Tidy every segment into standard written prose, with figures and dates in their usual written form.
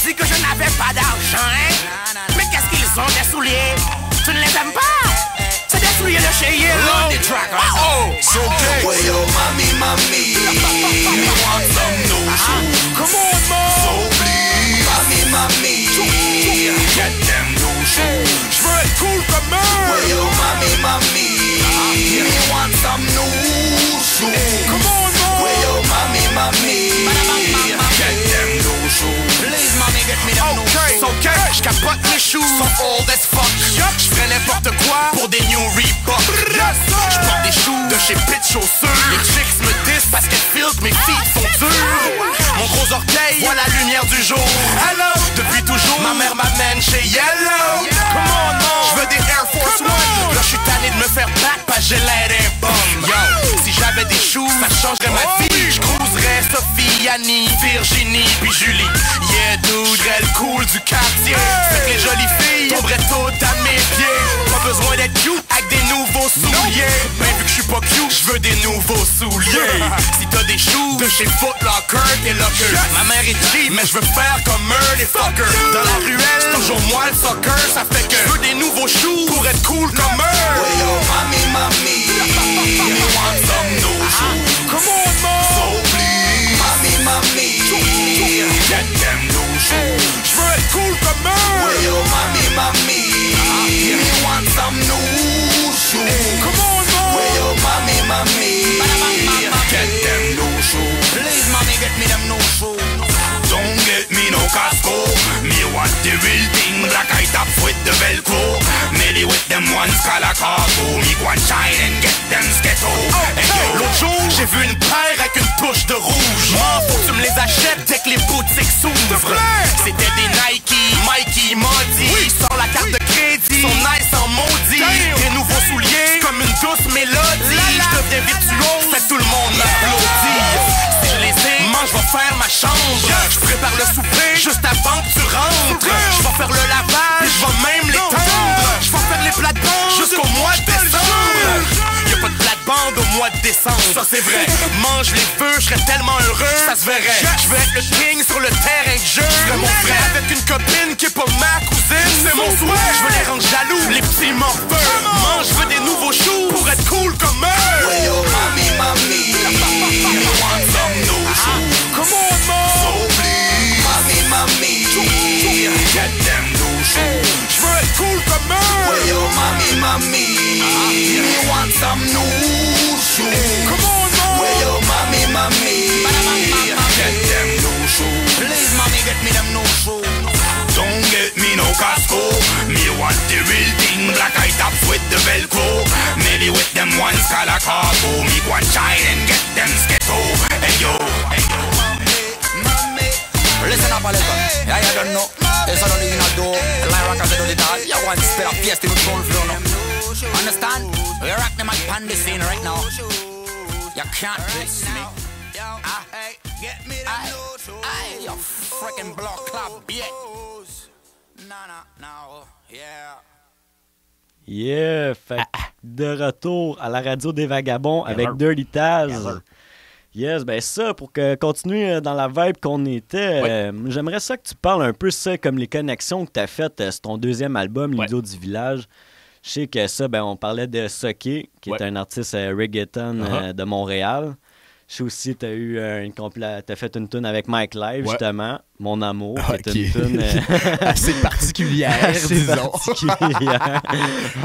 dit que je n'avais pas d'argent, hein? Mais qu'est-ce qu'ils ont, des souliers? Tu ne les aimes pas? C'est des souliers de chez Yellow. So gay. Well, yo, mommy, you want some new shoes? Come on, man. So please, mommy, get them new shoes. Je veux être cool comme eux. Well, yo, mommy, you want some new shoes? Come on, man. Well, yo, mommy, get them new shoes. Please, mommy, get me them new shoes. So gay. Je capote mes shoes. So old as fuck. Je ferais n'importe quoi pour des new Reebok. Je porte des shoes de chez Pit Chaussures. Les chicks me disent parce qu'elles filent que mes feet sont dures. Mon gros orteil voit la lumière du jour. Hello, depuis toujours, ma mère m'amène chez Yellow. Come on, man. Je veux des Air Force One. Là, je suis tanné de me faire battre parce que j'ai l'air d'un bum. Yo, si j'avais des shoes, ça changerait ma vie. Je cruiserais Sophie, Annie, Virginie, puis Julie. Yeah, dude, elle cool du quartier. Fait que les jolies filles tomberaient toutes à mes pieds. Pas besoin d'être cute avec des nouveaux souliers. Ben vu que je suis pas cute, je veux des nouveaux souliers. Si t'as des shoes de chez Foot Locker, t'es locker. Ma mère est cheap, mais je veux faire comme eux, les fuckers. Dans la ruelle, c'est toujours moi le soccer. Ça fait que je veux des nouveaux shoes pour être cool comme eux. Well, yo, mommy, you want some new shoes? Come on, man. So please, mommy, get them new shoes. Je veux être cool comme eux. Well, yo, mommy, you want some new shoes? Come on, man. Well, yo, mommy, get them new shoes. Please, mommy, get me them new shoes. Don't get me no Casco. Me want the real thing, black eye tops with the Velcro. Maybe with them ones color cargo. Me go and shine and get them sketto. Hey, yo. L'autre jour, j'ai vu une paire avec une touche de rouge. Faut que tu me les achètes dès que les boutiques s'ouvrent. C'était des Nike, Mikey, Monty. Sans la carte de crédit, son nice en maudit. Des nouveaux souliers, comme une douce mélodie. Je deviens virtuose, fait que tout le monde m'applaudit. Si je les ai, moi je vais faire ma chambre. Je prépare le souper, juste avant que tu rentres. Je vais faire le lavage, je vais même l'étendre. Je vais faire les plates-bandes jusqu'au mois de décembre. Y'a pas de plate-bande au mois de décembre, ça c'est vrai. Mange les feux, je serais tellement heureux, ça se verrait. Je veux être le king sur le terrain de jeu. Je mon frère avec une copine qui est pas ma cousine, c'est mon souhait. Je veux les rendre jaloux, les petits morfeux. Mange, je veux des nouveaux shoes pour être cool comme eux. Well, yo, mommy, you want some new shoes? Come on, man. So please, mommy, get them new shoes. Je veux être cool comme eux. Well, yo, mommy, you want some new shoes? Come on, man. Well, yo, mommy, get them new shoes. Please, mommy, get me them new shoes. Don't get me no Casco. Me want the real thing, black eye tops with the Velcro. Maybe with them ones color cargo. Me go and shine and get them sketto. Hey yo, hey yo. Listen up a little, yeah, you don't know. It's all in a door. The line rockers do it all. You want to spit up fiesta with soul flow now. Understand? We're rocking my pandy scene right now. You can't miss me. Hey, get me them new shoes. Aye, you freaking block club, yeah. No, yeah. Yeah, fait de retour à la radio des Vagabonds avec Dirty Taz. Yes, ben ça, pour continuer dans la vibe qu'on était, j'aimerais ça que tu parles un peu ça comme les connexions que tu as faites sur ton deuxième album, L'Idiot du Village. Je sais que ça, ben on parlait de Soké, qui est un artiste reggaeton de Montréal. Je sais aussi que t'as fait une tune avec Mike Live, justement, Mon Amour, qui est une tune assez particulière, disons.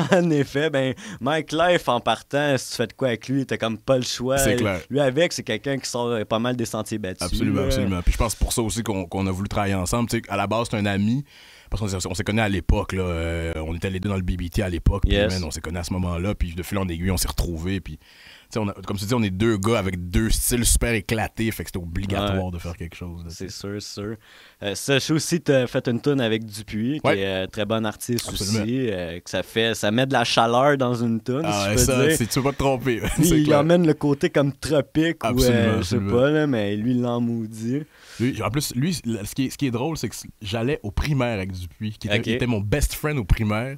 En effet, ben Mike Live, en partant, si tu fais de quoi avec lui, t'as comme pas le choix. C'est clair. Lui avec, c'est quelqu'un qui sort pas mal des sentiers battus. Absolument, absolument. Puis je pense pour ça aussi qu'on a voulu travailler ensemble. Tu sais, à la base, c'est un ami. Parce qu'on s'est connus à l'époque, là. On était les deux dans le BBT à l'époque. Puis, on s'est connus à ce moment-là. Puis de fil en aiguille, on s'est retrouvés. Puis, comme tu dis, on est deux gars avec deux styles super éclatés. Fait que c'était obligatoire de faire quelque chose. Là, c'est sûr, c'est sûr. Ça, je sais aussi que tu as fait une tune avec Dupuis, qui est très bon artiste aussi. Que ça met de la chaleur dans une tune. Ah, ça, tu vas pas te tromper. Il emmène le côté comme tropique. Absolument, je sais pas, là, mais lui, il l'emmaudit. En plus, lui, ce qui est drôle, c'est que j'allais au primaire avec Dupuis, qui était mon best friend au primaire.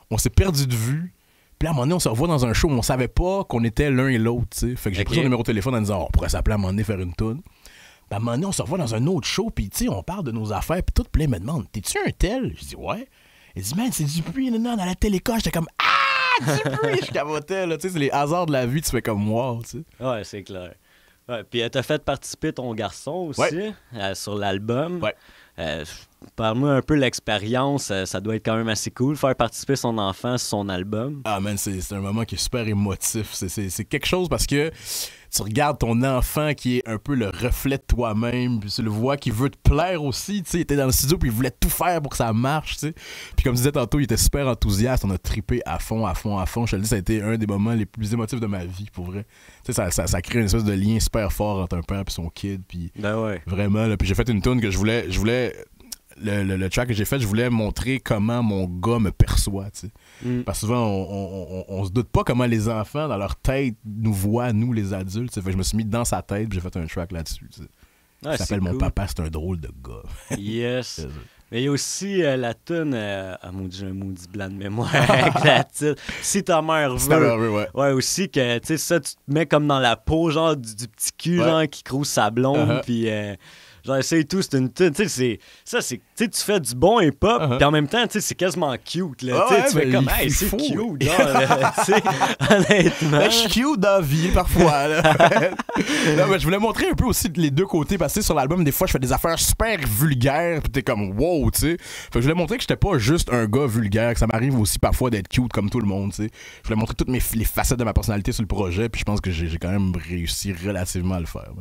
On s'est perdu de vue. Puis là, à un moment donné, on se revoit dans un show, mais on savait pas qu'on était l'un et l'autre, tu sais. Fait que j'ai pris son numéro de téléphone en disant, on pourrait s'appeler à un moment donné, faire une toune. Ben, à un moment donné, on se revoit dans un autre show, puis tu sais, on parle de nos affaires, puis tout plein me demande, t'es-tu un tel? Je dis, ouais. Il dit, man, c'est Dupuis, non, dans la télécom. J'étais comme, Dupuis! Je capotais, là. Tu sais, c'est les hasards de la vie, tu fais comme moi, tu sais. Ouais, c'est clair. Ouais, puis t'as fait participer ton garçon aussi sur l'album. Ouais. Parle-moi un peu l'expérience. Ça doit être quand même assez cool, faire participer son enfant sur son album. Ah, man, c'est un moment qui est super émotif. C'est quelque chose parce que tu regardes ton enfant qui est un peu le reflet de toi-même, puis tu le vois qui veut te plaire aussi. Tu sais, il était dans le studio, puis il voulait tout faire pour que ça marche, tu sais. Puis comme je disais tantôt, il était super enthousiaste. On a trippé à fond. Je te le dis, ça a été un des moments les plus émotifs de ma vie, pour vrai. Tu sais, ça crée une espèce de lien super fort entre un père et son kid. Puis vraiment, là, puis j'ai fait une tune que je voulais le track que j'ai fait, je voulais montrer comment mon gars me perçoit, tu sais. Parce que souvent, on se doute pas comment les enfants, dans leur tête, nous voient, nous, les adultes. Fait que je me suis mis dans sa tête et j'ai fait un track là-dessus, tu sais. Ça s'appelle Mon papa, c'est un drôle de gars. Yes. Mais il y a aussi la toune, j'ai un maudit blanc de mémoire avec la titre. Si ta mère veut. Ouais, aussi que, tu sais, ça, tu te mets comme dans la peau, genre, du petit cul, genre, qui crouse sa blonde, puis... genre, c'est tout, c'est une tune. Tu sais, tu fais du bon hip-hop, puis en même temps, tu sais, c'est quasiment cute, là. Tu fais comme, hey, c'est cute, genre, tu sais, honnêtement. Ben, je suis cute dans la vie, parfois, là. Non, mais je voulais montrer un peu aussi les deux côtés, parce que sur l'album, des fois, je fais des affaires super vulgaires, puis t'es comme, wow, tu sais. Fait que je voulais montrer que j'étais pas juste un gars vulgaire, que ça m'arrive aussi parfois d'être cute comme tout le monde, tu sais. Je voulais montrer toutes les facettes de ma personnalité sur le projet, puis je pense que j'ai quand même réussi relativement à le faire.